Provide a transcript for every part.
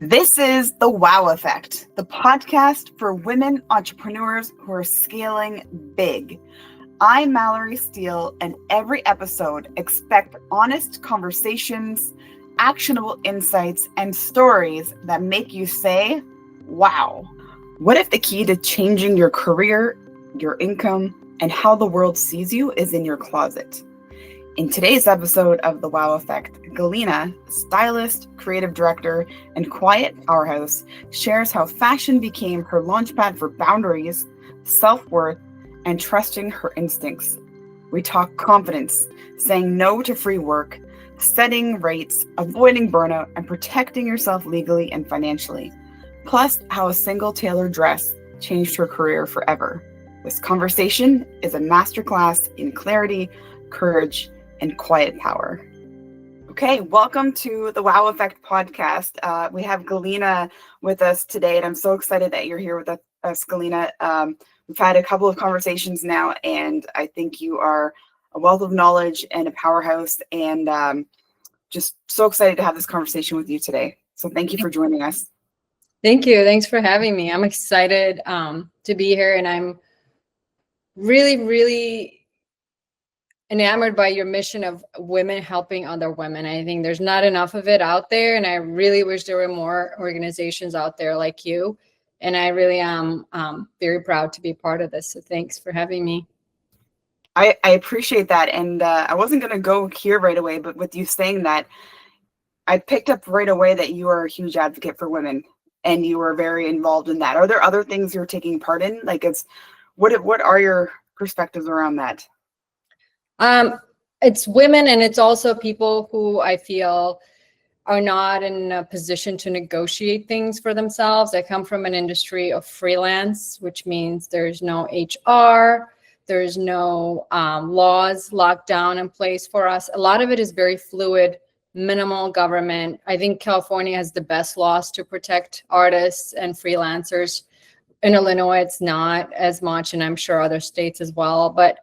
This is The Wow Effect, the podcast for women entrepreneurs who are scaling big. I'm Mallory Steele, and every episode expect honest conversations, actionable insights, and stories that make you say, wow. What if the key to changing your career, your income, and how the world sees you is in your closet? In today's episode of The Wow Effect, Galina, stylist, creative director, and quiet powerhouse, shares how fashion became her launchpad for boundaries, self-worth, and trusting her instincts. We talk confidence, saying no to free work, setting rates, avoiding burnout, and protecting yourself legally and financially. Plus, how a single tailored dress changed her career forever. This conversation is a masterclass in clarity, courage, and quiet power. Okay, welcome to the Wow Effect podcast. We have Galina with us today, and I'm so excited that you're here with us, Galina. We've had a couple of conversations now, and I think you are a wealth of knowledge and a powerhouse, and just so excited to have this conversation with you today. So thank you for joining us. Thank you. Thanks for having me. I'm excited to be here, and I'm really enamored by your mission of women helping other women. I think there's not enough of it out there, and I really wish there were more organizations out there like you. And I really am very proud to be part of this. So thanks for having me. I appreciate that. And I wasn't going to go here right away, but with you saying that, I picked up right away that you are a huge advocate for women and you are very involved in that. Are there other things you're taking part in? Like, what are your perspectives around that? It's women, and it's also people who I feel are not in a position to negotiate things for themselves. I come from an industry of freelance, which means there's no HR, there's no laws locked down in place for us. A lot of it is very fluid, minimal government. I think California has the best laws to protect artists and freelancers. In Illinois, it's not as much, and I'm sure other states as well. But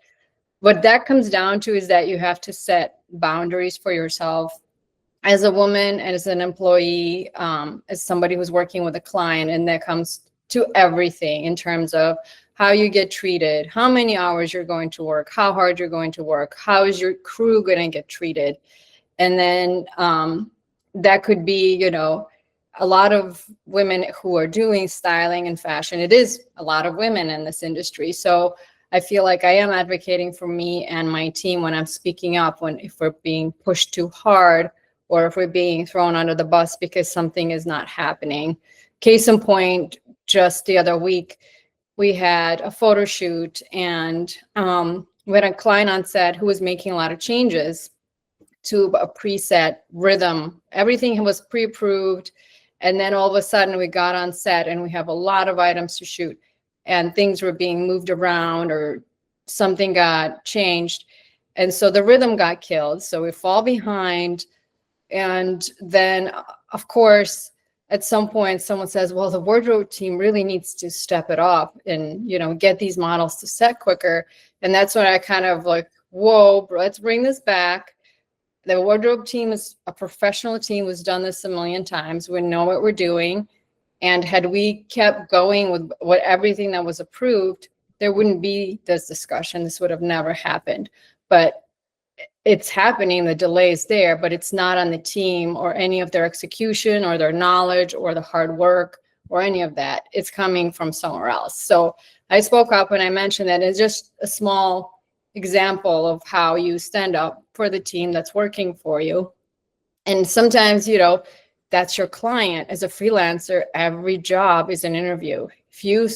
what that comes down to is that you have to set boundaries for yourself as a woman and as an employee, as somebody who's working with a client, and that comes to everything in terms of how you get treated, how many hours you're going to work, how hard you're going to work, how is your crew going to get treated. And then that could be, a lot of women who are doing styling and fashion. It is a lot of women in this industry. So I feel like I am advocating for me and my team when I'm speaking up, if we're being pushed too hard or if we're being thrown under the bus because something is not happening. Case in point, just the other week, we had a photo shoot, and we had a client on set who was making a lot of changes to a preset rhythm. Everything was pre-approved, and then all of a sudden we got on set and we have a lot of items to shoot, and things were being moved around or something got changed. And so the rhythm got killed. So we fall behind. And then, of course, at some point, someone says, well, the wardrobe team really needs to step it up and, get these models to set quicker. And that's when I kind of like, whoa, let's bring this back. The wardrobe team is a professional team who's done this a million times. We know what we're doing. And had we kept going with everything that was approved, there wouldn't be this discussion. This would have never happened. But it's happening, the delay is there, but it's not on the team or any of their execution or their knowledge or the hard work or any of that. It's coming from somewhere else. So I spoke up and I mentioned that it's just a small example of how you stand up for the team that's working for you. And sometimes, that's your client. As a freelancer, every job is an interview. If you,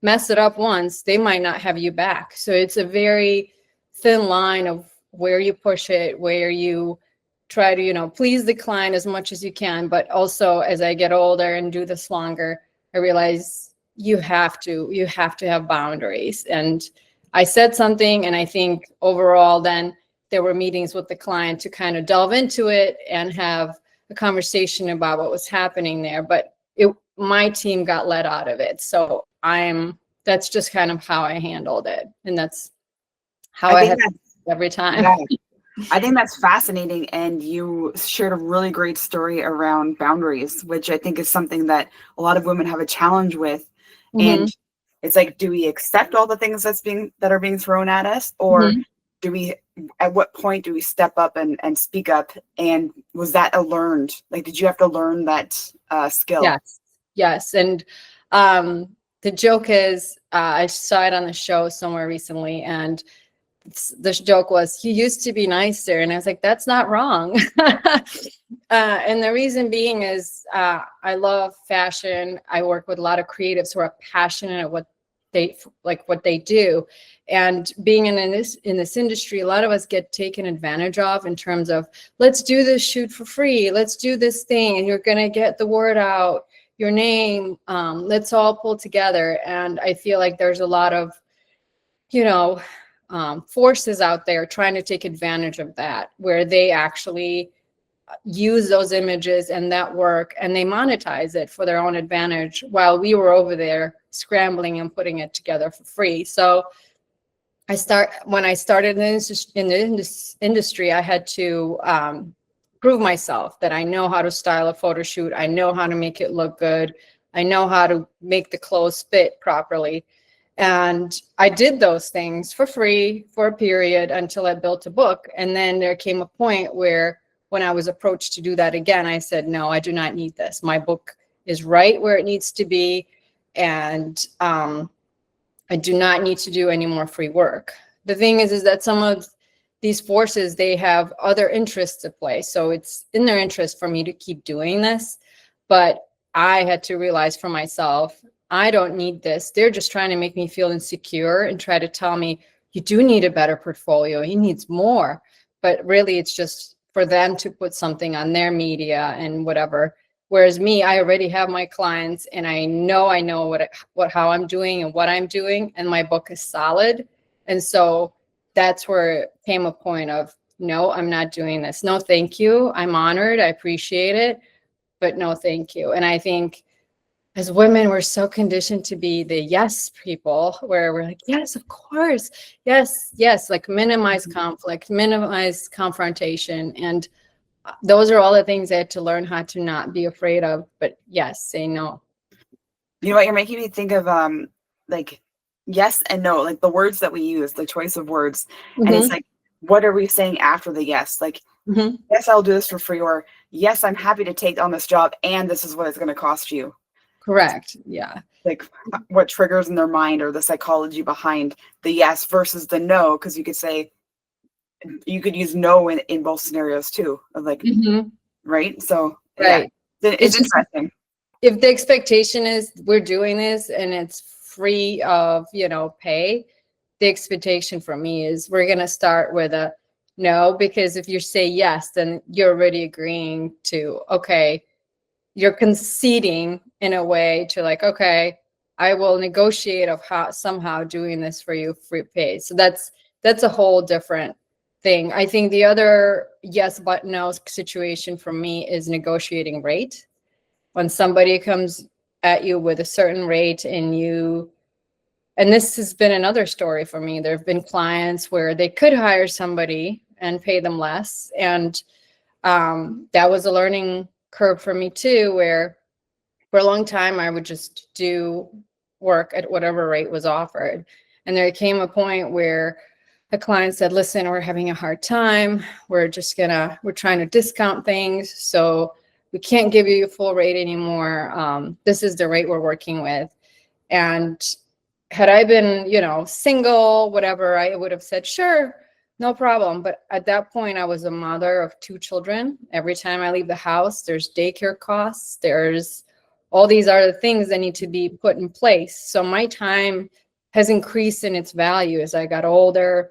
mess it up once, they might not have you back. So it's a very thin line of where you push it, where you try to, please the client as much as you can. But also, as I get older and do this longer, I realize you have to have boundaries. And I said something, and I think overall then there were meetings with the client to kind of delve into it and have a conversation about what was happening there, but my team got let out of it. So that's just kind of how I handled it. And that's how I have every time. Yeah. I think that's fascinating. And you shared a really great story around boundaries, which I think is something that a lot of women have a challenge with. Hmm. And it's like, do we accept all the things that are being thrown at us? Or Hmm. do we, at what point do we step up and speak up? And was that a learned, like, did you have to learn that skill? Yes, yes. And um, the joke is, I saw it on the show somewhere recently, and this joke was, he used to be nicer. And I was like, that's not wrong. And the reason being is, I love fashion. I work with a lot of creatives who are passionate at what they do. And being in this industry, a lot of us get taken advantage of in terms of, let's do this shoot for free. Let's do this thing. And you're going to get the word out, your name. Let's all pull together. And I feel like there's a lot of, you know, forces out there trying to take advantage of that, where they actually use those images and that work and they monetize it for their own advantage, while we were over there scrambling and putting it together for free. So when I started in this industry, I had to prove myself that I know how to style a photo shoot. I know how to make it look good. I know how to make the clothes fit properly. And I did those things for free for a period until I built a book. And then there came a point where, when I was approached to do that again, I said, no, I do not need this. My book is right where it needs to be. And I do not need to do any more free work. The thing is that some of these forces, they have other interests at play. So it's in their interest for me to keep doing this. But I had to realize for myself, I don't need this. They're just trying to make me feel insecure and try to tell me, you do need a better portfolio. He needs more. But really, it's just for them to put something on their media and whatever. Whereas me, I already have my clients, and I know how I'm doing and what I'm doing, and my book is solid. And so that's where it came a point of, no, I'm not doing this. No, thank you. I'm honored. I appreciate it, but no, thank you. And I think as women, we're so conditioned to be the yes people, where we're like, yes, of course. Yes, yes, like minimize conflict, minimize confrontation. And those are all the things I had to learn how to not be afraid of, but yes, say no. You know what, you're making me think of like yes and no, like the words that we use, the choice of words. And it's Hmm. like, what are we saying after the yes? Like, Hmm. yes, I'll do this for free, or yes, I'm happy to take on this job and this is what it's going to cost you. Correct. Yeah. Like what triggers in their mind, or the psychology behind the yes versus the no, because you could say, you could use no in both scenarios too, of like, Hmm. right? So yeah, Right. it's It's just, interesting. if the expectation is we're doing this and it's free of, pay, the expectation for me is we're going to start with a no, because if you say yes, then you're already agreeing to, okay, you're conceding in a way to, like, okay, I will negotiate of how somehow doing this for you free pay. So that's a whole different thing. I think the other yes but no situation for me is negotiating rate. When somebody comes at you with a certain rate, and this has been another story for me. There have been clients where they could hire somebody and pay them less, and that was a learning curve for me too, where for a long time I would just do work at whatever rate was offered. And there came a point where the client said, listen, we're having a hard time. We're trying to discount things. So we can't give you a full rate anymore. This is the rate we're working with. And had I been, single, whatever, I would have said, sure, no problem. But at that point, I was a mother of 2 children. Every time I leave the house, there's daycare costs. There's all these other things that need to be put in place. So my time has increased in its value as I got older,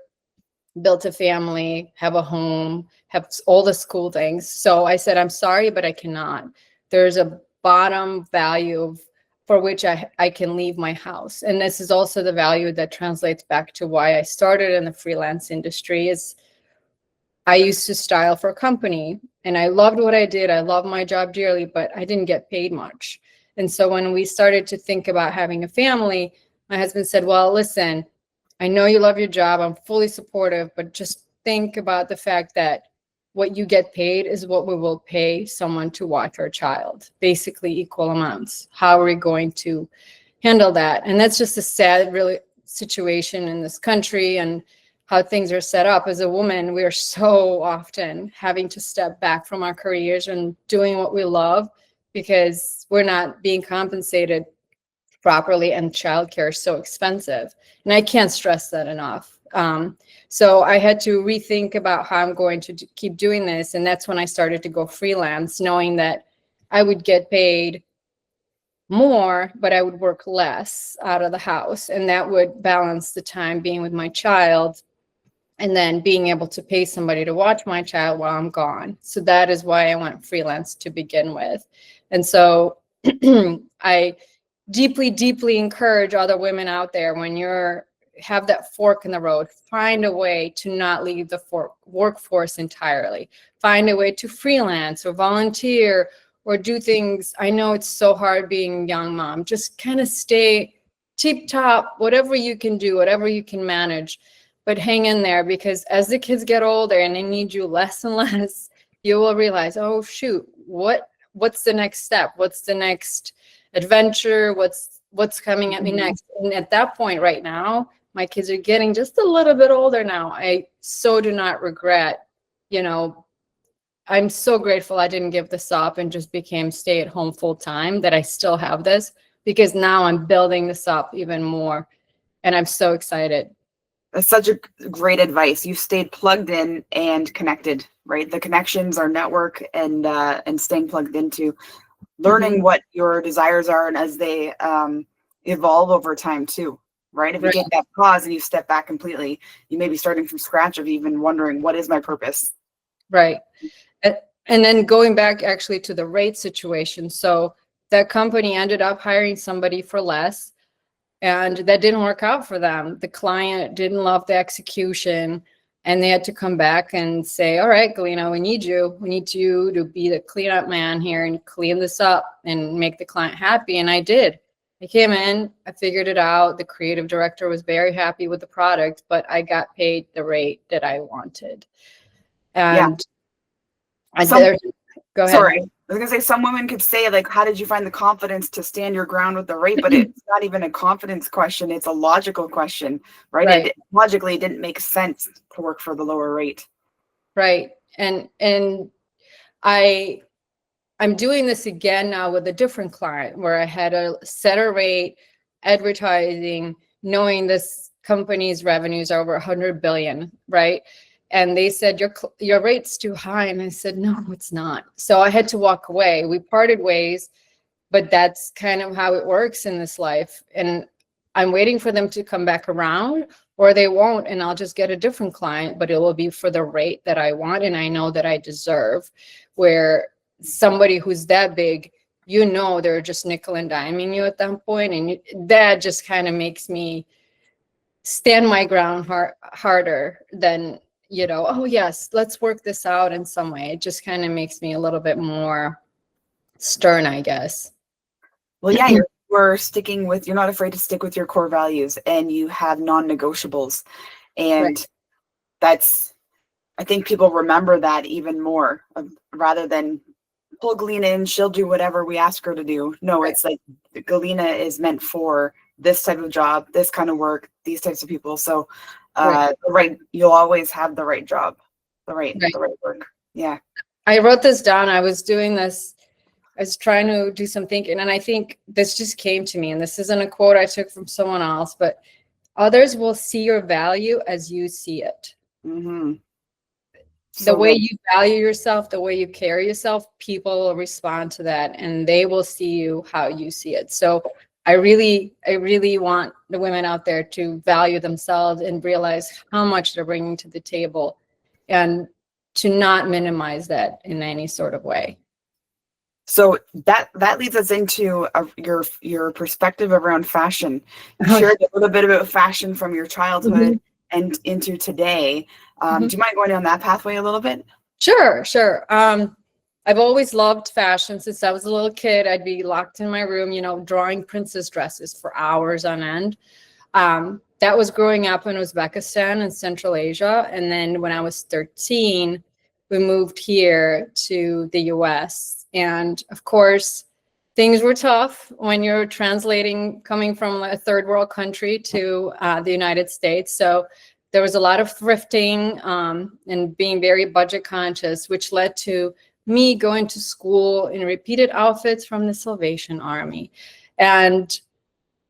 built a family, have a home, have all the school things. So I said, I'm sorry, but I cannot. There's a bottom value for which I can leave my house. And this is also the value that translates back to why I started in the freelance industry. Is I used to style for a company and I loved what I did. I love my job dearly, but I didn't get paid much. And so when we started to think about having a family, my husband said, well, listen, I know you love your job. I'm fully supportive, but just think about the fact that what you get paid is what we will pay someone to watch our child, basically equal amounts. How are we going to handle that? And that's just a sad, really situation in this country and how things are set up. As a woman, we are so often having to step back from our careers and doing what we love because we're not being compensated properly, and childcare is so expensive. And I can't stress that enough. So I had to rethink about how I'm going to keep doing this. And that's when I started to go freelance, knowing that I would get paid more, but I would work less out of the house. And that would balance the time being with my child and then being able to pay somebody to watch my child while I'm gone. So that is why I went freelance to begin with. And so I deeply, deeply encourage other women out there, when you're have that fork in the road, find a way to not leave the workforce entirely. Find a way to freelance or volunteer or do things. I know it's so hard being a young mom. Just kind of stay tip top, whatever you can do, whatever you can manage, but hang in there, because as the kids get older and they need you less and less, you will realize, oh shoot, what's the next step? What's the next adventure? What's coming at me next? And at that point right now, my kids are getting just a little bit older now. I so do not regret, I'm so grateful I didn't give this up and just became stay at home full time, that I still have this, because now I'm building this up even more. And I'm so excited. That's such a great advice. You stayed plugged in and connected, right? The connections are network and staying plugged into learning what your desires are, and as they evolve over time too, right? If you take that pause and you step back completely, you may be starting from scratch of even wondering, what is my purpose? Right. And then going back actually to the rate situation. So that company ended up hiring somebody for less, and that didn't work out for them. The client didn't love the execution, and they had to come back and say, all right, Galina, we need you to be the cleanup man here and clean this up and make the client happy. And I did. I came in, I figured it out. The creative director was very happy with the product, but I got paid the rate that I wanted. And go ahead. Sorry, I was gonna say, some women could say, like, how did you find the confidence to stand your ground with the rate? But it's not even a confidence question; it's a logical question, right? Logically, it didn't make sense to work for the lower rate. Right, and I'm doing this again now with a different client, where I had a set a rate, advertising, knowing this company's revenues are over 100 billion, right? And they said, your rate's too high. And I said, no, it's not. So I had to walk away. We parted ways, but that's kind of how it works in this life. And I'm waiting for them to come back around, or they won't. And I'll just get a different client, but it will be for the rate that I want. And I know that I deserve, where somebody who's that big, they're just nickel and diming you at that point. And that just kind of makes me stand my ground harder than, oh yes, let's work this out in some way. It just kind of makes me a little bit more stern, I guess. Well, yeah, you're not afraid to stick with your core values, and you have non-negotiables. And that's, I think people remember that even more, rather than pull Galina in, she'll do whatever we ask her to do. No, it's like, Galina is meant for this type of job, this kind of work, these types of people. So you'll always have the right job, the right work. Yeah. I wrote this down. I was doing this, I was trying to do some thinking, and I think this just came to me, and this isn't a quote I took from someone else, but others will see your value as you see it. Mm-hmm. The way you value yourself, the way you carry yourself, people will respond to that, and they will see you how you see it. So I really want the women out there to value themselves and realize how much they're bringing to the table, and to not minimize that in any sort of way. So that leads us into your perspective around fashion. You shared a little bit about fashion from your childhood and into today. Do you mind going down that pathway a little bit? Sure. I've always loved fashion since I was a little kid. I'd be locked in my room, drawing princess dresses for hours on end. that was growing up in Uzbekistan and Central Asia. And then when I was 13, we moved here to the US. And of course, things were tough when you're translating, coming from a third world country to the United States. So there was a lot of thrifting and being very budget conscious, which led to me going to school in repeated outfits from the Salvation Army. And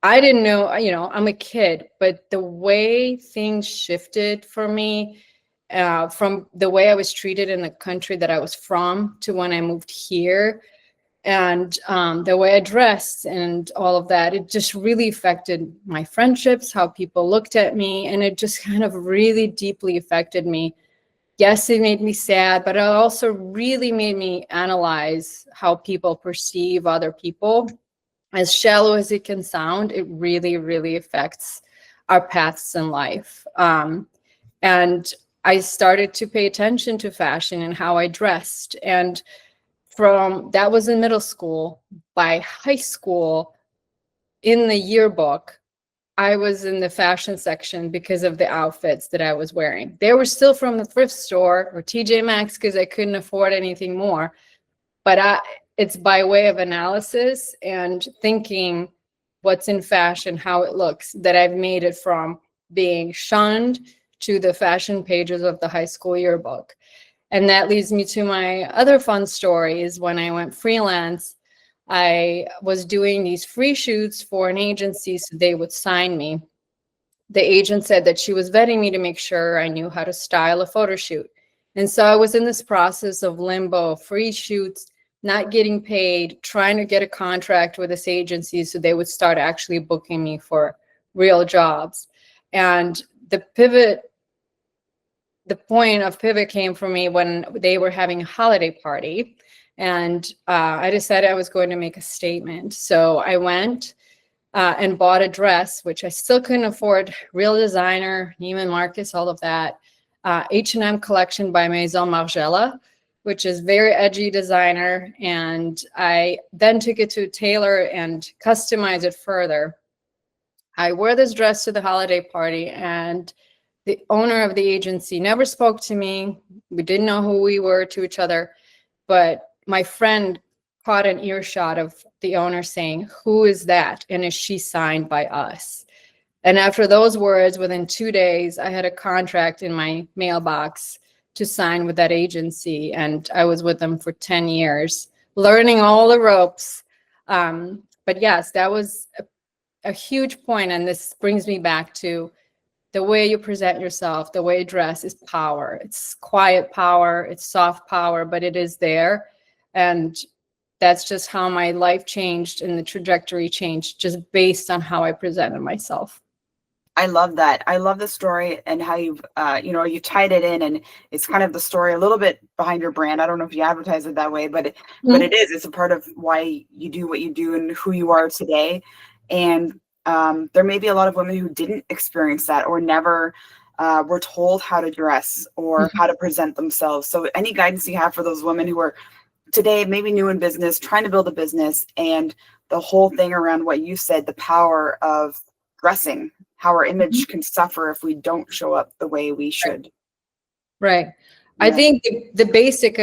I didn't know, I'm a kid, but the way things shifted for me, from the way I was treated in the country that I was from to when I moved here, and the way I dressed and all of that, it just really affected my friendships, how people looked at me, and it just kind of really deeply affected me. Yes, it made me sad, but it also really made me analyze how people perceive other people. As shallow as it can sound, it really, really affects our paths in life. And I started to pay attention to fashion and how I dressed. And from that was in middle school. By high school, in the yearbook, I was in the fashion section because of the outfits that I was wearing. They were still from the thrift store or TJ Maxx because I couldn't afford anything more. But it's by way of analysis and thinking what's in fashion, how it looks, that I've made it from being shunned to the fashion pages of the high school yearbook. And that leads me to my other fun story is when I went freelance, I was doing these free shoots for an agency so they would sign me. The agent said that she was vetting me to make sure I knew how to style a photo shoot. And so I was in this process of limbo, free shoots, not getting paid, trying to get a contract with this agency so they would start actually booking me for real jobs. And the point of pivot came for me when they were having a holiday party. And I decided I was going to make a statement. So I went and bought a dress, which I still couldn't afford, real designer, Neiman Marcus, all of that. H&M collection by Maison Margiela, which is very edgy designer. And I then took it to a tailor and customized it further. I wore this dress to the holiday party, and the owner of the agency never spoke to me. We didn't know who we were to each other, but my friend caught an earshot of the owner saying, "Who is that? And is she signed by us?" And after those words, within 2 days, I had a contract in my mailbox to sign with that agency. And I was with them for 10 years, learning all the ropes. But yes, that was a huge point. And this brings me back to the way you present yourself, the way you dress is power. It's quiet power, it's soft power, but it is there. And that's just how my life changed and the trajectory changed just based on how I presented myself. I love that. I love the story and how you've, you tied it in, and it's kind of the story a little bit behind your brand. I don't know if you advertise it that way, but it is. It's a part of why you do what you do and who you are today. And there may be a lot of women who didn't experience that or never were told how to dress or how to present themselves. So any guidance you have for those women who are today maybe new in business, trying to build a business, and the whole thing around what you said, the power of dressing, how our image can suffer if we don't show up the way we should. Right. Yeah. I think the basics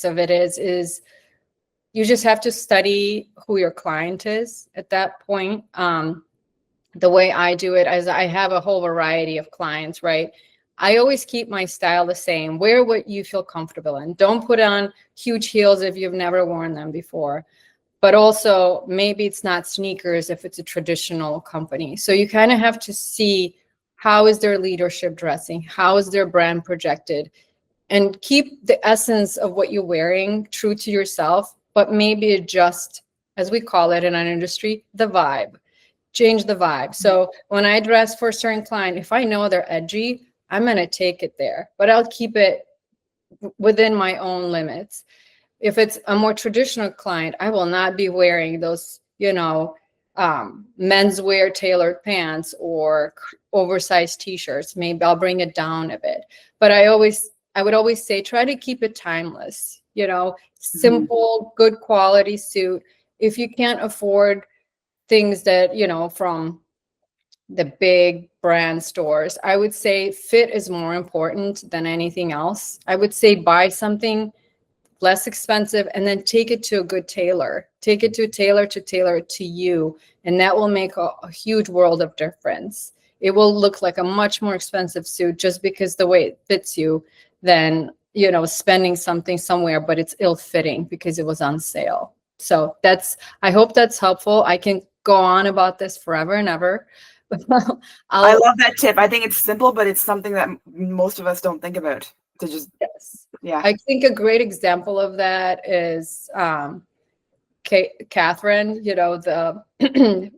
of it is you just have to study who your client is at that point. The way I do it is I have a whole variety of clients, right? I always keep my style the same. Wear what you feel comfortable in. Don't put on huge heels if you've never worn them before. But also, maybe it's not sneakers if it's a traditional company. So you kind of have to see how is their leadership dressing? How is their brand projected? And keep the essence of what you're wearing true to yourself, but maybe adjust, as we call it in our industry, the vibe. Change the vibe. So when I dress for a certain client, if I know they're edgy, I'm going to take it there, but I'll keep it within my own limits. If it's a more traditional client, I will not be wearing those, menswear tailored pants or oversized t-shirts. Maybe I'll bring it down a bit. But I would always say, try to keep it timeless, simple, good quality suit. If you can't afford things that, from the big brand stores. I would say fit is more important than anything else. I would say buy something less expensive and then take it to a good tailor. Take it to a tailor to tailor it to you, and that will make a huge world of difference. It will look like a much more expensive suit just because the way it fits you than, you know, spending something somewhere, but it's ill-fitting because it was on sale. So I hope that's helpful. I can go on about this forever and ever. I love that tip. I think it's simple, but it's something that most of us don't think about. To just Yes. Yeah. I think a great example of that is Catherine, you know, the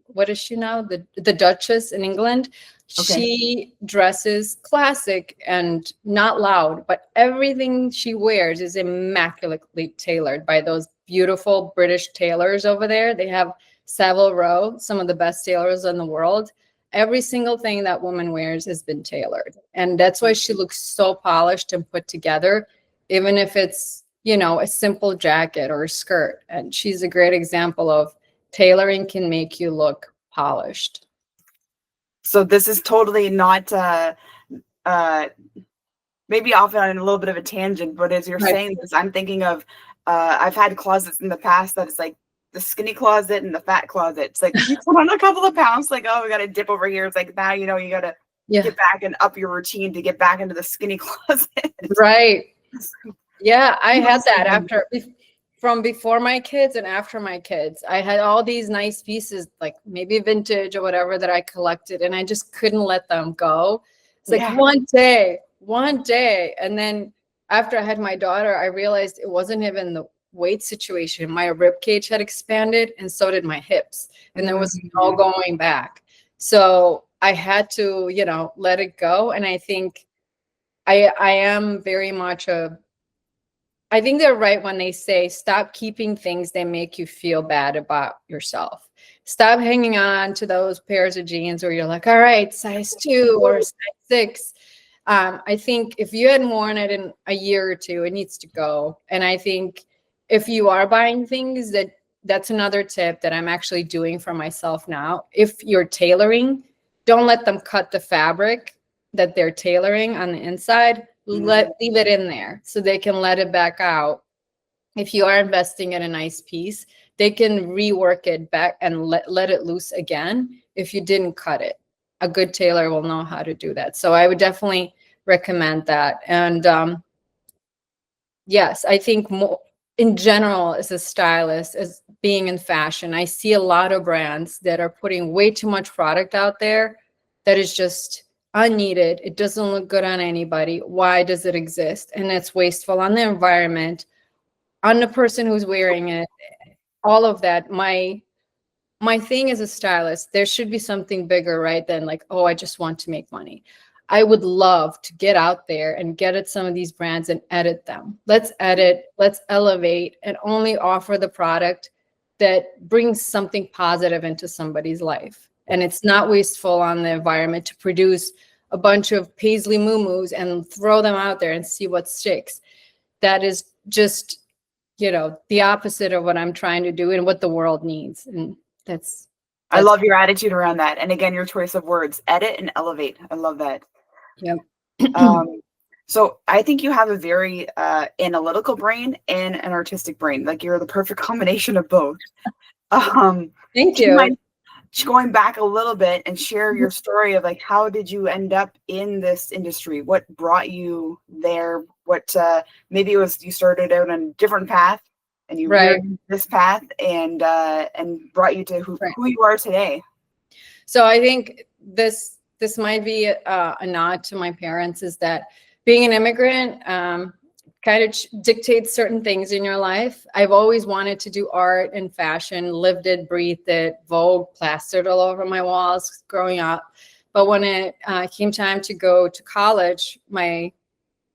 what is she now? The Duchess in England. Okay. She dresses classic and not loud, but everything she wears is immaculately tailored by those beautiful British tailors over there. They have Savile Row, some of the best tailors in the world. Every single thing that woman wears has been tailored. And that's why she looks so polished and put together, even if it's, you know, a simple jacket or a skirt. And she's a great example of tailoring can make you look polished. So this is totally not maybe off on a little bit of a tangent, but as you're saying this, I'm thinking of I've had closets in the past that it's like the skinny closet and the fat closet. It's like you put on a couple of pounds, like, oh, we got to dip over here. It's like now, you know, you got to get back and up your routine to get back into the skinny closet. Right. Yeah, I had that from before my kids and after my kids. I had all these nice pieces, like maybe vintage or whatever, that I collected, and I just couldn't let them go. It's like one day. And then after I had my daughter, I realized it wasn't even the weight situation. My rib cage had expanded, and so did my hips, and there was no going back. So I had to, you know, let it go. And I think I am very much I think they're right when they say stop keeping things that make you feel bad about yourself. Stop hanging on to those pairs of jeans where you're like, all right, size 2 or size 6. I think if you hadn't worn it in a year or two, it needs to go. And I think if you are buying things, that's another tip that I'm actually doing for myself now. If you're tailoring, don't let them cut the fabric that they're tailoring on the inside. Leave it in there so they can let it back out. If you are investing in a nice piece, they can rework it back and let it loose again if you didn't cut it. A good tailor will know how to do that. So I would definitely recommend that. And yes, I think more in general, as a stylist, as being in fashion, I see a lot of brands that are putting way too much product out there that is just unneeded. It doesn't look good on anybody. Why does it exist? And it's wasteful on the environment, on the person who's wearing it, all of that. My thing as a stylist, there should be something bigger, right, than like, oh, I just want to make money. I would love to get out there and get at some of these brands and edit them. Let's edit, let's elevate, and only offer the product that brings something positive into somebody's life. And it's not wasteful on the environment to produce a bunch of paisley moo-moos and throw them out there and see what sticks. That is just, you know, the opposite of what I'm trying to do and what the world needs. And that's I love your attitude around that. And again, your choice of words, edit and elevate. I love that. Yep. So I think you have a very analytical brain and an artistic brain. Like you're the perfect combination of both. Thank you. Mind going back a little bit and share your story of like, how did you end up in this industry? What brought you there? What maybe it was you started out on a different path and you veered this path and brought you to who you are today. So I think this might be a nod to my parents, is that being an immigrant kind of dictates certain things in your life. I've always wanted to do art and fashion, lived it, breathed it, Vogue plastered all over my walls growing up. But when it came time to go to college, my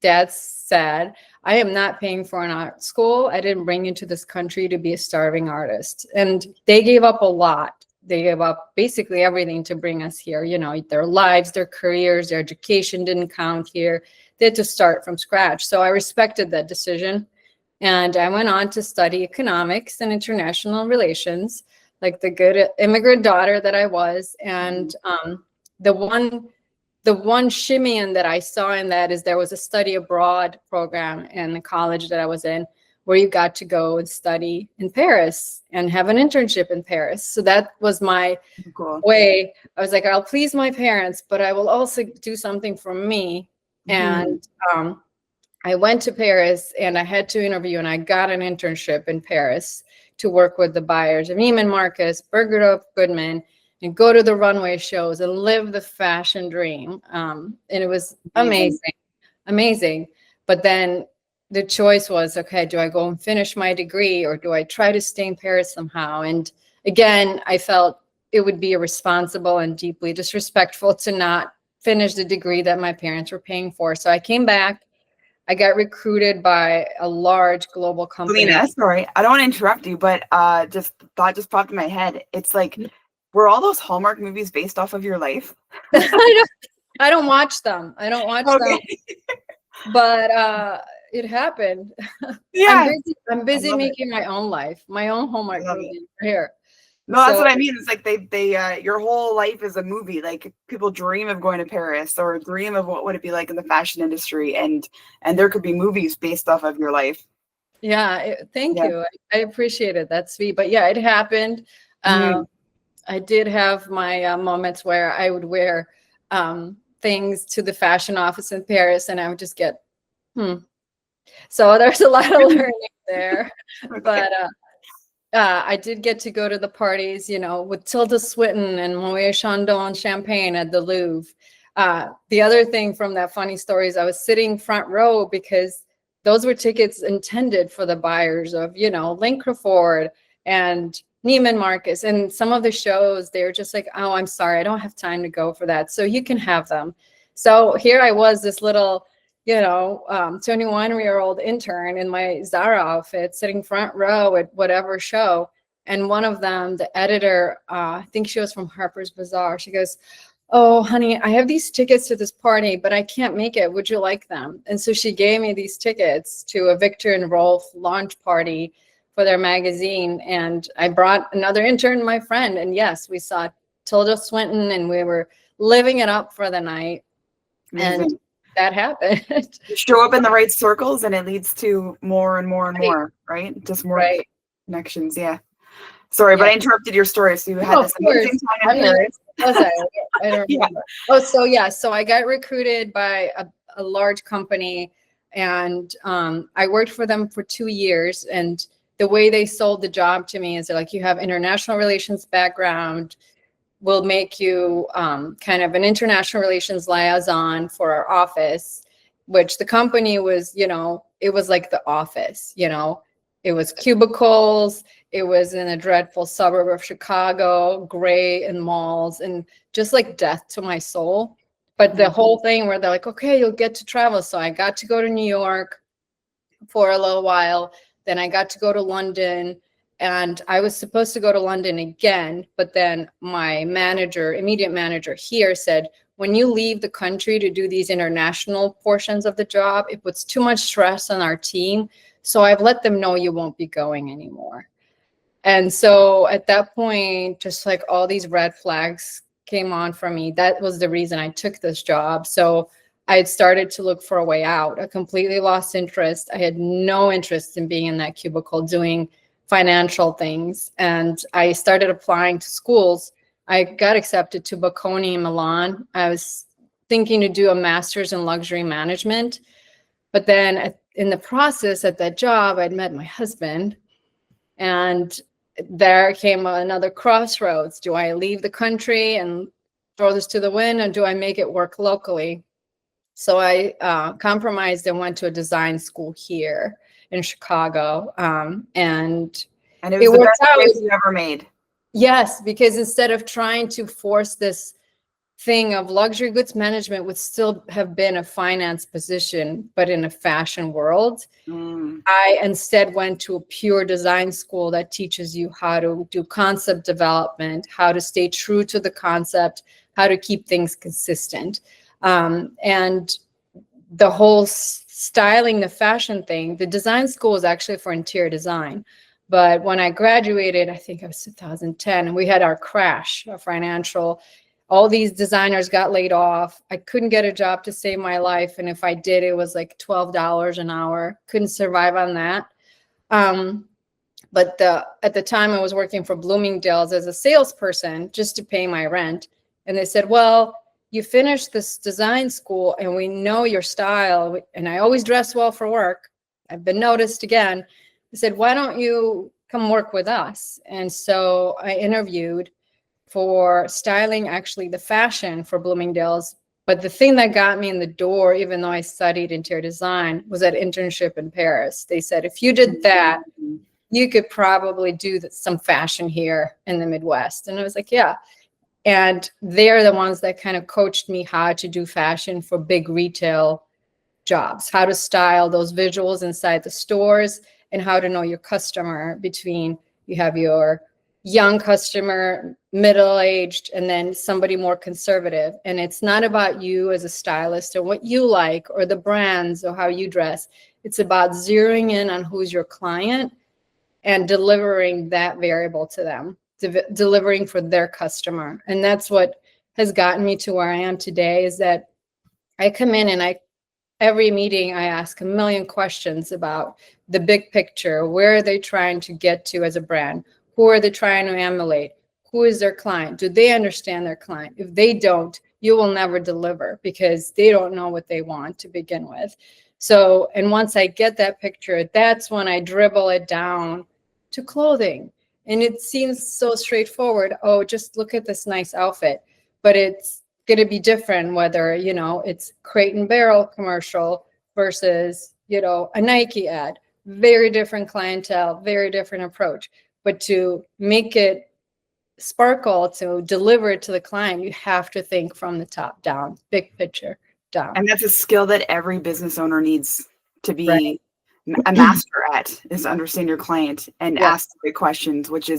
dad said, I am not paying for an art school. I didn't bring you to this country to be a starving artist. And they gave up a lot. They gave up basically everything to bring us here. You know, their lives, their careers, their education didn't count here. They had to start from scratch. So I respected that decision. And I went on to study economics and international relations, like the good immigrant daughter that I was. And the one shimmy in that I saw in that is there was a study abroad program in the college that I was in where you got to go and study in Paris and have an internship in Paris. So that was my Cool. way. I was like, I'll please my parents, but I will also do something for me. And I went to Paris and I had to interview, and I got an internship in Paris to work with the buyers of Neiman Marcus, Bergdorf Goodman, and go to the runway shows and live the fashion dream. And it was amazing. But then the choice was, okay, do I go and finish my degree, or do I try to stay in Paris somehow? And again, I felt it would be irresponsible and deeply disrespectful to not finish the degree that my parents were paying for. So I came back. I got recruited by a large global company. Galina, sorry, I don't want to interrupt you, but just popped in my head. It's like, were all those Hallmark movies based off of your life? I don't watch them. Them. But it happened. Yeah. I'm busy making my own life, my own Hallmark movie here. No, that's what I mean. It's like they your whole life is a movie. Like, people dream of going to Paris or dream of what would it be like in the fashion industry, and there could be movies based off of your life. Yeah, thank you. I appreciate it. That's sweet. But yeah, it happened. I did have my moments where I would wear things to the fashion office in Paris, and I would just get, So there's a lot of learning there. Okay. But I did get to go to the parties, with Tilda Swinton and Moet Chandon champagne at the Louvre. The other thing from that funny story is I was sitting front row because those were tickets intended for the buyers of, Lane Crawford and Neiman Marcus. And some of the shows, they were just like, oh, I'm sorry, I don't have time to go for that. So you can have them. So here I was, this little 21-year-old intern in my Zara outfit, sitting front row at whatever show. And one of them, the editor, I think she was from Harper's Bazaar, she goes, oh, honey, I have these tickets to this party, but I can't make it. Would you like them? And so she gave me these tickets to a Victor and Rolf launch party for their magazine. And I brought another intern, my friend. And yes, we saw Tilda Swinton, and we were living it up for the night. Amazing. And that happened. You show up in the right circles and it leads to more and more and more, right? Just more connections. Yeah. Sorry, but I interrupted your story. So you had this amazing time in Paris. I don't remember. So I got recruited by a large company, and I worked for them for 2 years. And the way they sold the job to me is they're like, you have international relations background, we'll make you kind of an international relations liaison for our office, which the company was, it was like the office, it was cubicles, it was in a dreadful suburb of Chicago, gray and malls, and just like death to my soul. But the whole thing where they're like, okay, you'll get to travel. So I got to go to New York for a little while. Then I got to go to London, and I was supposed to go to London again. But then my immediate manager here said, when you leave the country to do these international portions of the job, it puts too much stress on our team. So I've let them know you won't be going anymore. And so at that point, just like all these red flags came on for me. That was the reason I took this job. So I had started to look for a way out. I completely lost interest. I had no interest in being in that cubicle doing financial things. And I started applying to schools. I got accepted to Bocconi in Milan. I was thinking to do a master's in luxury management. But then in the process at that job, I'd met my husband. And there came another crossroads. Do I leave the country and throw this to the wind, or do I make it work locally? So I compromised and went to a design school here in Chicago. And it was the best choice you ever made. Yes, because instead of trying to force this thing of luxury goods management would still have been a finance position, but in a fashion world. I instead went to a pure design school that teaches you how to do concept development, how to stay true to the concept, how to keep things consistent. And the whole styling, the fashion thing, the design school is actually for interior design. But when I graduated, I think it was 2010, and we had our crash, a financial all these designers got laid off. I couldn't get a job to save my life. And if I did, it was like $12 an hour. Couldn't survive on that. But at the time I was working for Bloomingdale's as a salesperson just to pay my rent. And they said, well, you finished this design school and we know your style. And I always dress well for work. I've been noticed again. They said, why don't you come work with us? And so I interviewed for styling, actually the fashion for Bloomingdale's. But the thing that got me in the door, even though I studied interior design, was that internship in Paris. They said, if you did that, you could probably do some fashion here in the Midwest. And I was like, yeah. And they're the ones that kind of coached me how to do fashion for big retail jobs, how to style those visuals inside the stores, and how to know your customer between you have your young customer, middle-aged, and then somebody more conservative. And it's not about you as a stylist or what you like or the brands or how you dress. It's about zeroing in on who's your client and delivering that variable to them, delivering for their customer. And that's what has gotten me to where I am today, is that I come in and every meeting I ask a million questions about the big picture. Where are they trying to get to as a brand? Who are they trying to emulate? Who is their client? Do they understand their client? If they don't, you will never deliver because they don't know what they want to begin with. So, and once I get that picture, that's when I dribble it down to clothing. And it seems so straightforward. Oh, just look at this nice outfit. But it's going to be different whether, it's Crate and Barrel commercial versus, a Nike ad. Very different clientele, very different approach. But to make it sparkle, to deliver it to the client, you have to think from the top down, big picture down. And that's a skill that every business owner needs to be a master at, is to understand your client and ask the right questions, which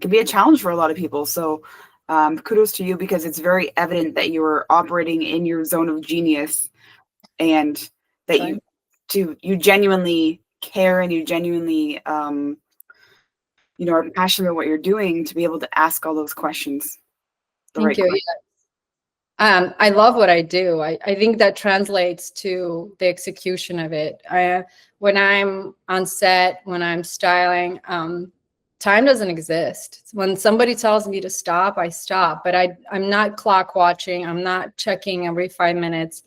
can be a challenge for a lot of people. So kudos to you, because it's very evident that you are operating in your zone of genius, and that you genuinely care, and you genuinely are passionate about what you're doing to be able to ask all those questions. Thank you. Yeah. I love what I do. I think that translates to the execution of it. When I'm on set, when I'm styling, time doesn't exist. When somebody tells me to stop, I stop. But I'm not clock watching. I'm not checking every 5 minutes.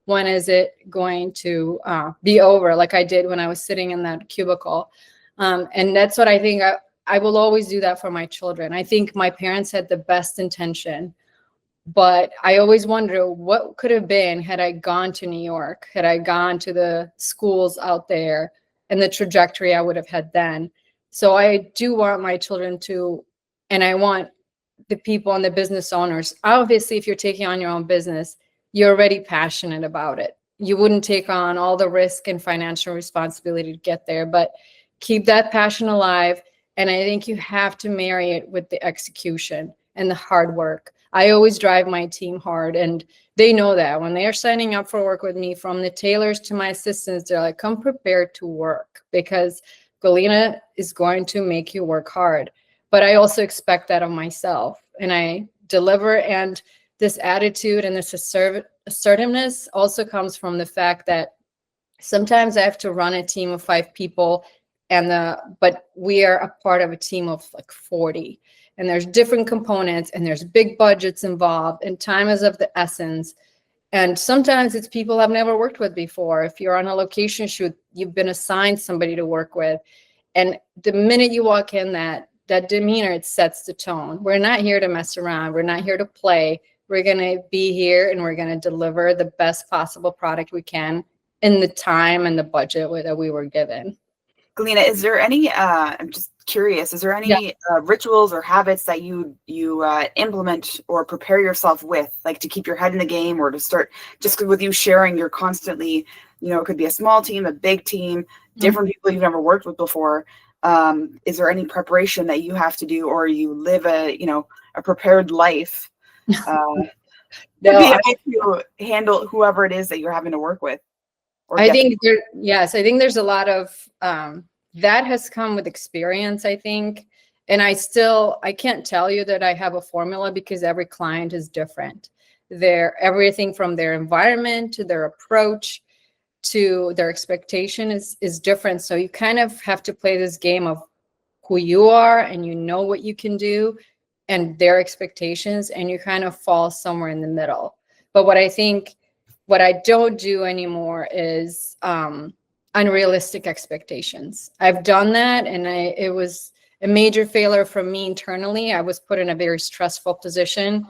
When is it going to be over? Like I did when I was sitting in that cubicle. And that's what I think. I will always do that for my children. I think my parents had the best intention, but I always wonder what could have been had I gone to New York, had I gone to the schools out there, and the trajectory I would have had then. So I do want my children to, and I want the people and the business owners, obviously, if you're taking on your own business, you're already passionate about it. You wouldn't take on all the risk and financial responsibility to get there, but keep that passion alive. And I think you have to marry it with the execution and the hard work. I always drive my team hard, and they know that when they are signing up for work with me, from the tailors to my assistants, they're like, come prepared to work, because Galina is going to make you work hard. But I also expect that of myself, and I deliver. And this attitude and this assertiveness also comes from the fact that sometimes I have to run a team of 5 people, but we are a part of a team of like 40. And there's different components, and there's big budgets involved, and time is of the essence. And sometimes it's people I've never worked with before. If you're on a location shoot, you've been assigned somebody to work with. And the minute you walk in, that demeanor, it sets the tone. We're not here to mess around. We're not here to play. We're going to be here, and we're going to deliver the best possible product we can in the time and the budget that we were given. Galina, is there any, I'm just curious, is there any rituals or habits that you implement or prepare yourself with, like to keep your head in the game, or to start, just with you sharing, you're constantly, it could be a small team, a big team, different people you've never worked with before. Is there any preparation that you have to do, or you live a prepared life to be able to handle whoever it is that you're having to work with? I think there's a lot of that has come with experience, I think. And I can't tell you that I have a formula because every client is different. Everything from their environment to their approach to their expectation is different. So you kind of have to play this game of who you are and you know what you can do and their expectations, and you kind of fall somewhere in the middle. But what I don't do anymore is unrealistic expectations. I've done that, and it was a major failure for me internally. I was put in a very stressful position,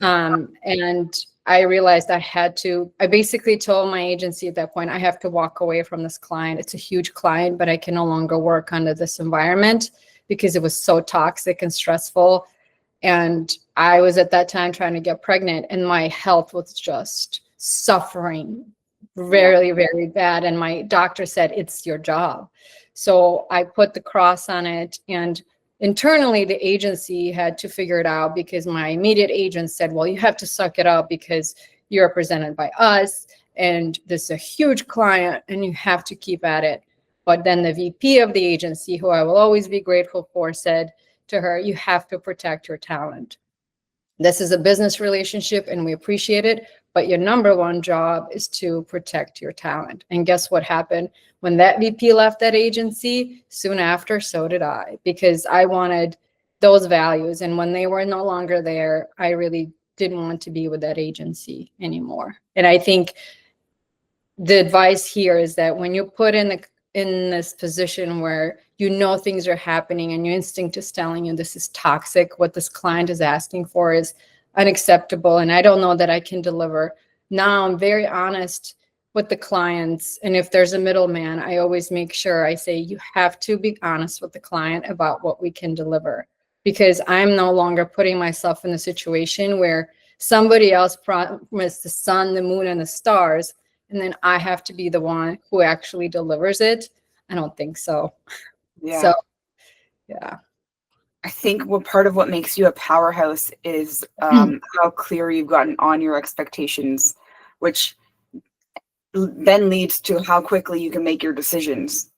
and I realized I basically told my agency at that point, I have to walk away from this client. It's a huge client, but I can no longer work under this environment because it was so toxic and stressful. And I was at that time trying to get pregnant, and my health was just suffering very, very bad. And my doctor said, it's your job. So I put the cross on it, and internally the agency had to figure it out because my immediate agent said, well, you have to suck it up because you're represented by us and this is a huge client and you have to keep at it. But then the VP of the agency, who I will always be grateful for, said to her, you have to protect your talent. This is a business relationship and we appreciate it, but your number one job is to protect your talent. And guess what happened? When that VP left that agency, soon after, so did I, because I wanted those values. And when they were no longer there, I really didn't want to be with that agency anymore. And I think the advice here is that when you put in this position where you know things are happening and your instinct is telling you this is toxic, what this client is asking for is unacceptable, and I don't know that I can deliver. Now I'm very honest with the clients, and if there's a middleman, I always make sure I say, you have to be honest with the client about what we can deliver, because I'm no longer putting myself in a situation where somebody else promised the sun, the moon, and the stars, and then I have to be the one who actually delivers it. I don't think so. Yeah. So, yeah. I think part of what makes you a powerhouse is how clear you've gotten on your expectations, which then leads to how quickly you can make your decisions.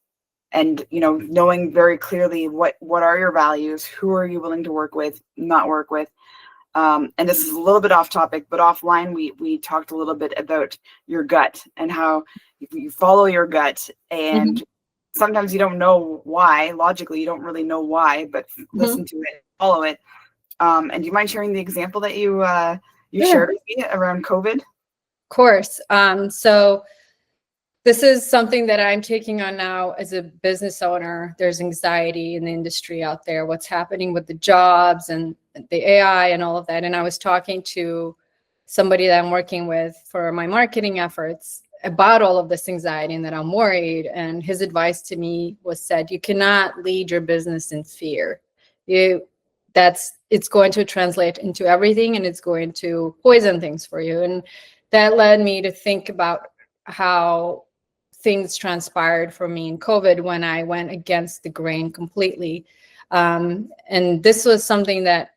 And, knowing very clearly what are your values, who are you willing to work with, not work with. And this is a little bit off topic, but offline, we talked a little bit about your gut and how you follow your gut, and sometimes you don't know why. Logically, you don't really know why, but listen to it, follow it. And do you mind sharing the example that you shared with me around COVID? Of course. So this is something that I'm taking on now as a business owner. There's anxiety in the industry out there, what's happening with the jobs and the AI and all of that. And I was talking to somebody that I'm working with for my marketing efforts about all of this anxiety and that I'm worried. And his advice to me was said, you cannot lead your business in fear. It's going to translate into everything, and it's going to poison things for you. And that led me to think about how things transpired for me in COVID when I went against the grain completely. And this was something that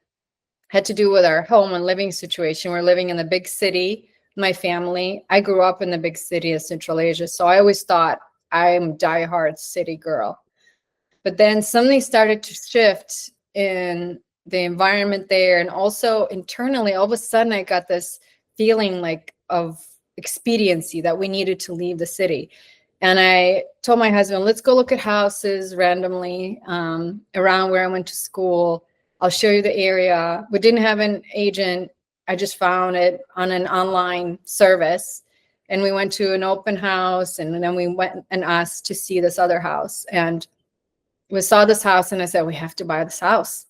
had to do with our home and living situation. We're living in the big city, my family. I grew up in the big city of Central Asia, so I always thought I'm a diehard city girl. But then something started to shift in the environment there, and also internally, all of a sudden I got this feeling like of expediency that we needed to leave the city. And I told my husband, let's go look at houses randomly around where I went to school. I'll show you the area. We didn't have an agent. I just found it on an online service. And we went to an open house, and then we went and asked to see this other house. And we saw this house, and I said, we have to buy this house.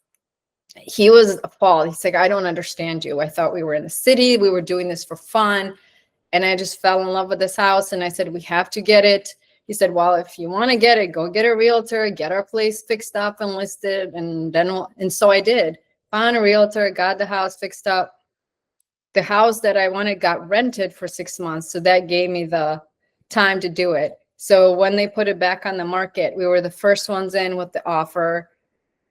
He was appalled. He's like, I don't understand you. I thought we were in the city. We were doing this for fun. And I just fell in love with this house. And I said, we have to get it. He said, well, if you want to get it, go get a realtor, get our place fixed up and listed. And so I did. Found a realtor, got the house fixed up. The house that I wanted got rented for 6 months. So that gave me the time to do it. So when they put it back on the market, we were the first ones in with the offer,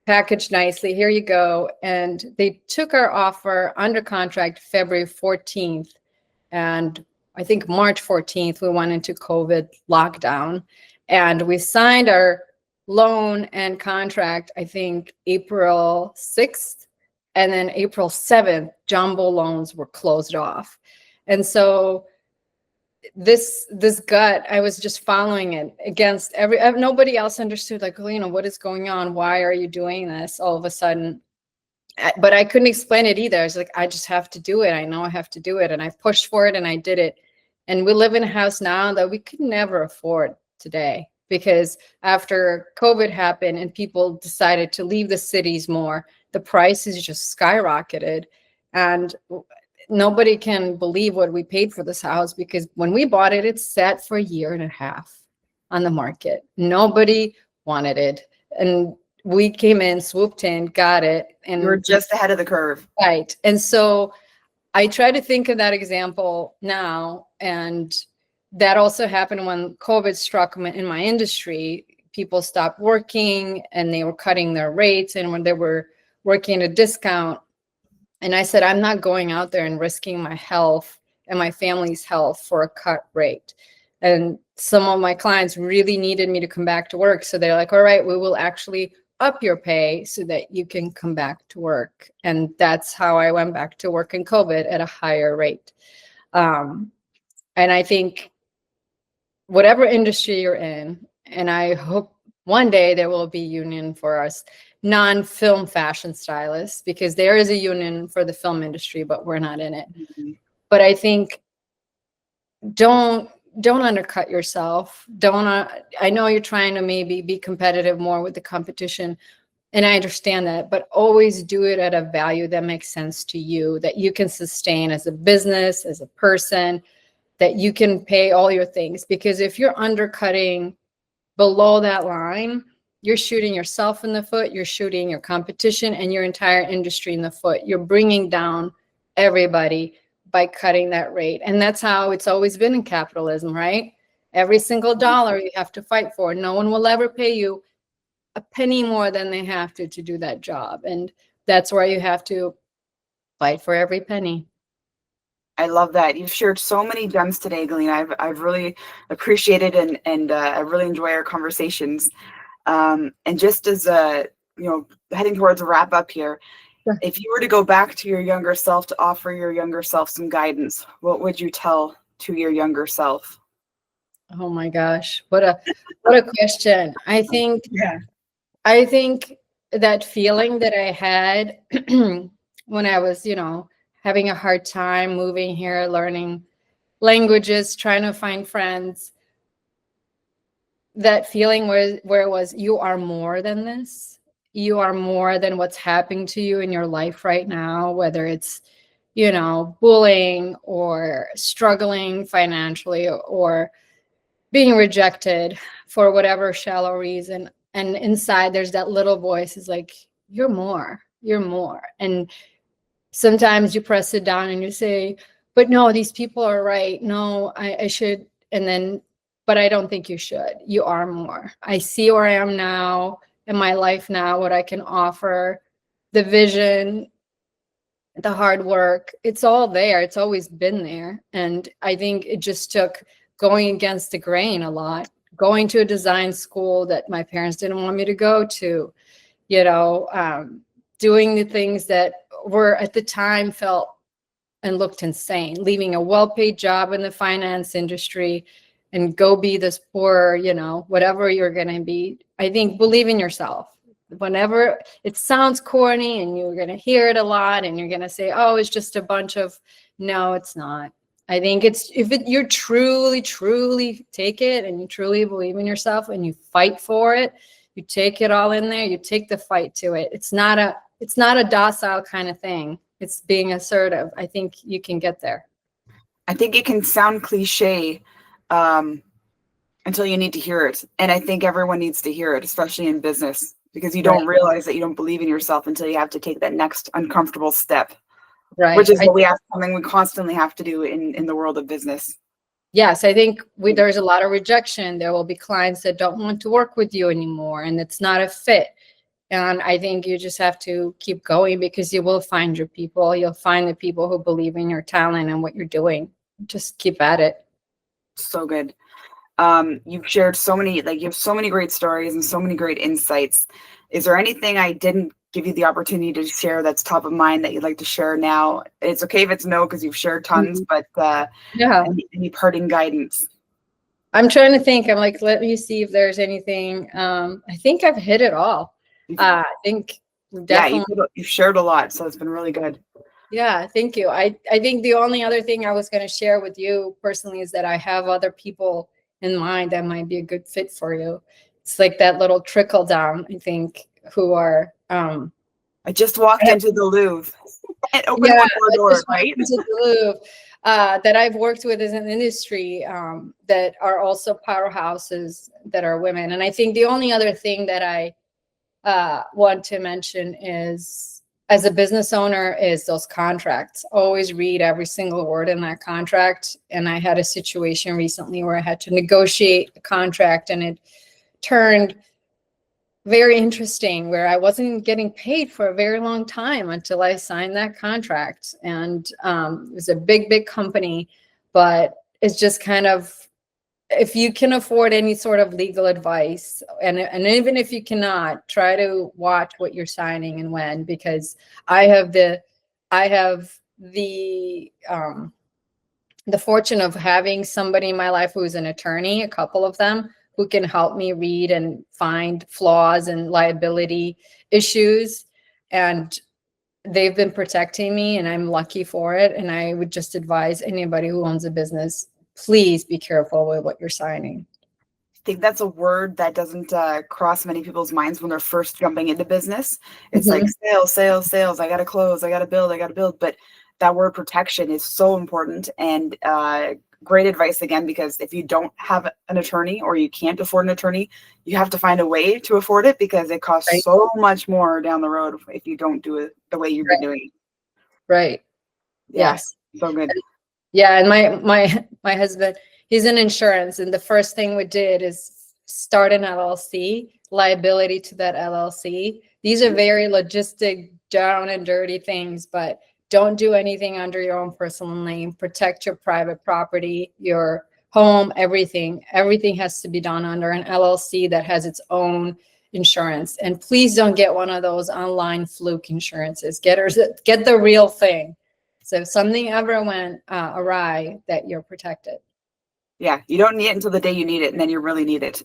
packaged nicely. Here you go. And they took our offer under contract February 14th. And I think March 14th, we went into COVID lockdown, and we signed our loan and contract, I think April 6th, and then April 7th, jumbo loans were closed off. And so this gut, I was just following it against nobody else understood, like, well, what is going on? Why are you doing this all of a sudden? But I couldn't explain it either. I was like, I just have to do it. I know I have to do it. And I pushed for it and I did it. And we live in a house now that we could never afford today, because after COVID happened and people decided to leave the cities more, the prices just skyrocketed. And nobody can believe what we paid for this house, because when we bought it, it sat for a year and a half on the market. Nobody wanted it. And we came in, swooped in, got it. And You're just ahead of the curve. Right. And so I try to think of that example now. And that also happened when COVID struck in my industry. People stopped working and they were cutting their rates, and when they were working at a discount. And I said, I'm not going out there and risking my health and my family's health for a cut rate. And some of my clients really needed me to come back to work. So they're like, all right, we will actually up your pay so that you can come back to work. And that's how I went back to work in COVID at a higher rate. And I think whatever industry you're in, and I hope one day there will be a union for us non-film fashion stylists, because there is a union for the film industry, but we're not in it. Mm-hmm. But I think don't undercut yourself. I know you're trying to maybe be competitive more with the competition, and I understand that, but always do it at a value that makes sense to you, that you can sustain as a business, as a person, that you can pay all your things. Because if you're undercutting below that line, you're shooting yourself in the foot, you're shooting your competition and your entire industry in the foot. You're bringing down everybody by cutting that rate. And that's how it's always been in capitalism, right? Every single dollar you have to fight for. No one will ever pay you a penny more than they have to do that job. And that's where you have to fight for every penny. I love that. You've shared so many gems today, Galina. I've really appreciated and I really enjoy our conversations. And just as heading towards a wrap up here, sure. If you were to go back to your younger self to offer your younger self some guidance, what would you tell to your younger self? Oh my gosh, what a question. I think that feeling that I had when I was, having a hard time moving here, learning languages, trying to find friends, that feeling where it was, you are more than this. You are more than what's happening to you in your life right now, whether it's, bullying or struggling financially or being rejected for whatever shallow reason. And inside there's that little voice is like, you're more. And sometimes you press it down and you say, but no, these people are right. No, I should. But I don't think you should. You are more. I see where I am now in my life now, what I can offer, the vision, the hard work. It's all there. It's always been there. And I think it just took going against the grain a lot, going to a design school that my parents didn't want me to go to, doing the things that were at the time felt and looked insane, leaving a well-paid job in the finance industry and go be this poor, whatever you're going to be. I think believe in yourself. Whenever it sounds corny and you're going to hear it a lot and you're going to say, oh, it's just a bunch of, no, it's not. I think you're truly take it and you truly believe in yourself and you fight for it, you take it all in there, you take the fight to it. It's not a docile kind of thing. It's being assertive. I think you can get there. I think it can sound cliche until you need to hear it. And I think everyone needs to hear it, especially in business, because you don't realize that you don't believe in yourself until you have to take that next uncomfortable step. Right. Which is something we constantly have to do in the world of business. Yes, I think there's a lot of rejection. There will be clients that don't want to work with you anymore and it's not a fit. And I think you just have to keep going because you will find your people. You'll find the people who believe in your talent and what you're doing. Just keep at it. So good. You've shared so many, like, you have so many great stories and so many great insights. Is there anything I didn't give you the opportunity to share that's top of mind that you'd like to share now? It's okay if it's no, because you've shared tons, but Yeah. any parting guidance? I'm trying to think. I'm like, let me see if there's anything. I think I've hit it all. I think definitely. Yeah, you've shared a lot, so it's been really good. Yeah, thank you. I think the only other thing I was going to share with you personally is that I have other people in mind that might be a good fit for you. It's like that little trickle down, I think, who are I just walked into the Louvre and opened yeah, one more door, right? into the Louvre, that I've worked with as an industry, that are also powerhouses that are women. And I think the only other thing that I want to mention is, as a business owner, is those contracts. Always read every single word in that contract. And I had a situation recently where I had to negotiate a contract, and it turned very interesting, where I wasn't getting paid for a very long time until I signed that contract. And it was a big company, but it's just kind of, if you can afford any sort of legal advice, and even if you cannot, try to watch what you're signing and when, because I have the fortune of having somebody in my life who is an attorney, a couple of them, who can help me read and find flaws and liability issues. And they've been protecting me, and I'm lucky for it. And I would just advise anybody who owns a business, please be careful with what you're signing. I think that's a word that doesn't cross many people's minds when they're first jumping into business. It's like sales. I got to close. I got to build. But that word protection is so important, and great advice again, because if you don't have an attorney or you can't afford an attorney, you have to find a way to afford it, because it costs so much more down the road if you don't do it the way you've been doing it. Right. Yeah, Yes. so good. Yeah, and my husband, he's in insurance, and the first thing we did is start an LLC, liability to that LLC. These are very logistic, down and dirty things, but don't do anything under your own personal name. Protect your private property, your home, everything. Everything has to be done under an LLC that has its own insurance. And please don't get one of those online fluke insurances. Get the real thing. So if something ever went awry, that you're protected. Yeah, you don't need it until the day you need it, and then you really need it.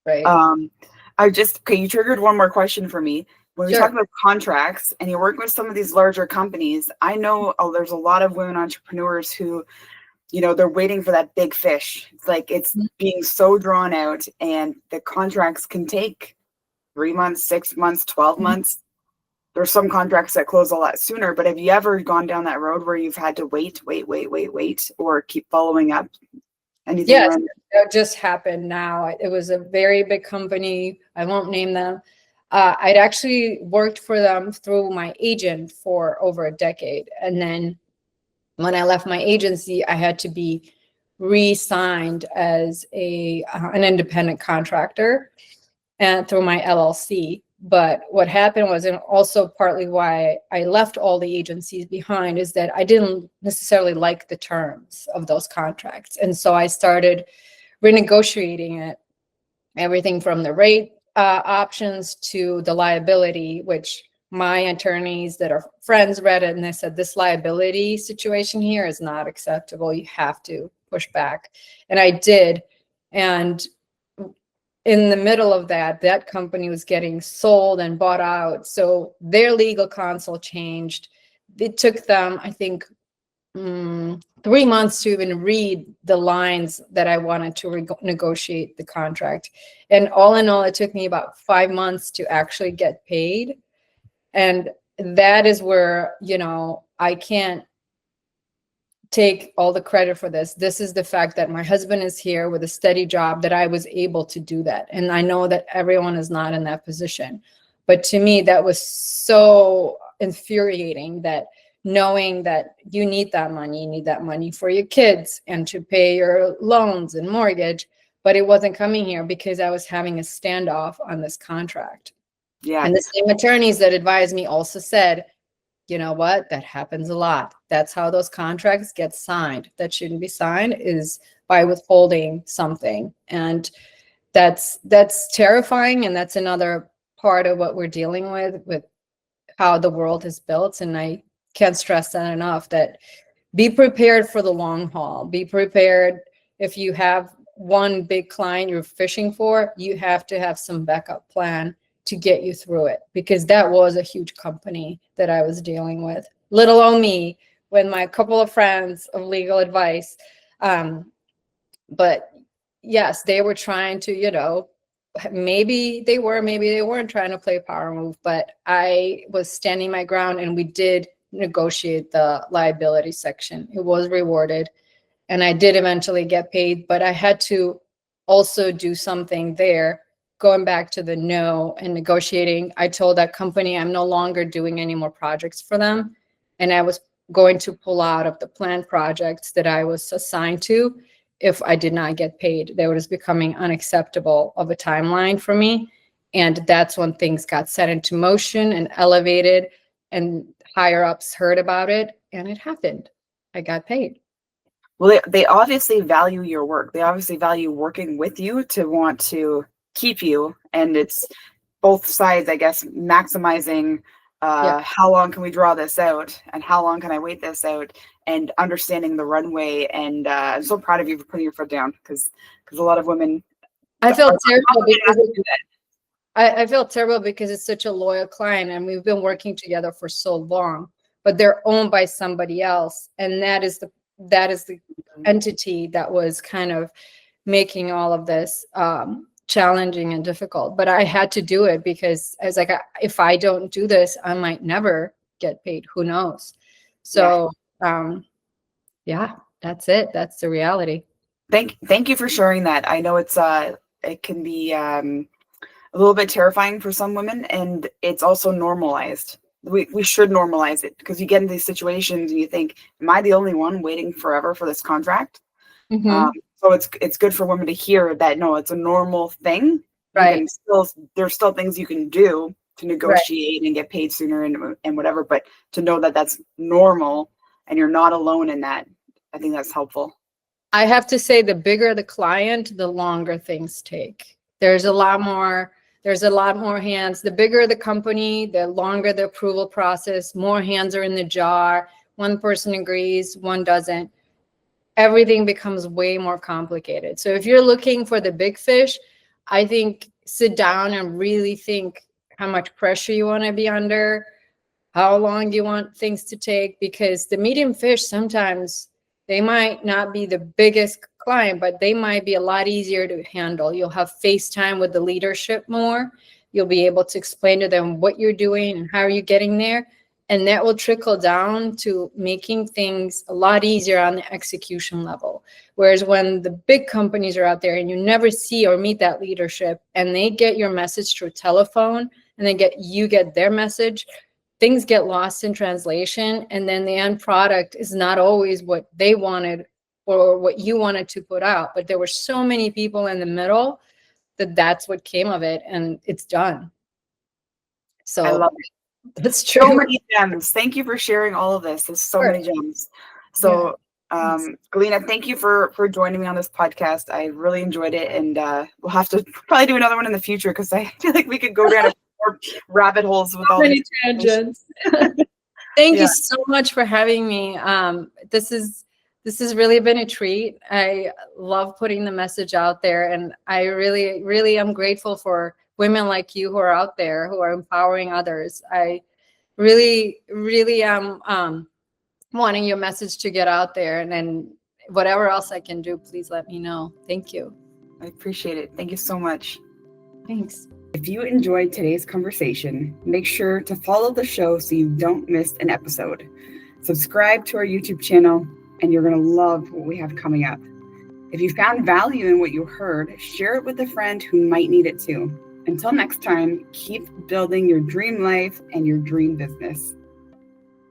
Right. You triggered one more question for me. When we Sure. talk about contracts and you're working with some of these larger companies, I know there's a lot of women entrepreneurs who, they're waiting for that big fish. It's like it's being so drawn out, and the contracts can take 3 months, 6 months, 12 months. There's some contracts that close a lot sooner, but have you ever gone down that road where you've had to wait, or keep following up? Anything Yes, around that just happened now. It was a very big company. I won't name them. I'd actually worked for them through my agent for over a decade. And then when I left my agency, I had to be re-signed as an independent contractor and through my LLC. But what happened was, and also partly why I left all the agencies behind, is that I didn't necessarily like the terms of those contracts. And so I started renegotiating it, everything from the rate options to the liability, which my attorneys that are friends read it, and they said, this liability situation here is not acceptable. You have to push back. And I did. And in the middle of that company was getting sold and bought out. So their legal counsel changed. It took them, I think, 3 months to even read the lines that I wanted to negotiate the contract. And all in all, it took me about 5 months to actually get paid. And that is where, I can't take all the credit for this. This is the fact that my husband is here with a steady job, that I was able to do that. And I know that everyone is not in that position. But to me, that was so infuriating, that knowing that you need that money for your kids and to pay your loans and mortgage, but it wasn't coming here because I was having a standoff on this contract. Yeah. And the same attorneys that advised me also said, You know what? That happens a lot. That's how those contracts get signed. That shouldn't be signed is by withholding something. And that's terrifying. And that's another part of what we're dealing with how the world is built. And I can't stress that enough, that be prepared for the long haul. Be prepared. If you have one big client you're fishing for, you have to have some backup plan to get you through it, because that was a huge company that I was dealing with, let alone me, with my couple of friends of legal advice. But yes, they were trying to, maybe they were, maybe they weren't trying to play power move, but I was standing my ground, and we did negotiate the liability section. It was rewarded, and I did eventually get paid, but I had to also do something there. Going back to the no and negotiating, I told that company I'm no longer doing any more projects for them, and I was going to pull out of the planned projects that I was assigned to if I did not get paid. That was becoming unacceptable of a timeline for me. And that's when things got set into motion and elevated, and higher ups heard about it, and it happened. I got paid. Well, they obviously value your work. They obviously value working with you to want to keep you. And it's both sides, I guess, maximizing how long can we draw this out, and how long can I wait this out, and understanding the runway. And I'm so proud of you for putting your foot down, because a lot of women. I felt terrible because I felt terrible because it's such a loyal client, and we've been working together for so long, but they're owned by somebody else. And that is the entity that was kind of making all of this challenging and difficult. But I had to do it, because I was like, if I don't do this, I might never get paid. Who knows? So yeah, that's it. That's the reality. Thank you for sharing that. I know it can be a little bit terrifying for some women, and it's also normalized. We should normalize it, because you get into these situations and you think, am I the only one waiting forever for this contract? Mm-hmm. So it's good for women to hear that, no, it's a normal thing. Right. There's still things you can do to negotiate and get paid sooner and whatever, but to know that that's normal and you're not alone in that, I think that's helpful. I have to say, the bigger the client, the longer things take. There's a lot more hands. The bigger the company, the longer the approval process, more hands are in the jar. One person agrees, one doesn't. Everything becomes way more complicated. So if you're looking for the big fish, I think sit down and really think how much pressure you want to be under, how long you want things to take, because the medium fish, sometimes they might not be the biggest client, but they might be a lot easier to handle. You'll have FaceTime with the leadership more. You'll be able to explain to them what you're doing and how are you getting there. And that will trickle down to making things a lot easier on the execution level. Whereas when the big companies are out there and you never see or meet that leadership, and they get your message through telephone, and you get their message, things get lost in translation. And then the end product is not always what they wanted or what you wanted to put out. But there were so many people in the middle that's what came of it, and it's done. So I love it. That's true. So many gems. Thank you for sharing all of this. There's so many gems. So, Galina, thank you for joining me on this podcast. I really enjoyed it, and we'll have to probably do another one in the future, because I feel like we could go down more rabbit holes with all many tangents. Thank you so much for having me. This has really been a treat. I love putting the message out there, and I really, really am grateful for women like you who are out there who are empowering others. I really, really am wanting your message to get out there, and then whatever else I can do, please let me know. Thank you. I appreciate it. Thank you so much. Thanks. If you enjoyed today's conversation, make sure to follow the show so you don't miss an episode. Subscribe to our YouTube channel, and you're going to love what we have coming up. If you found value in what you heard, share it with a friend who might need it too. Until next time, keep building your dream life and your dream business.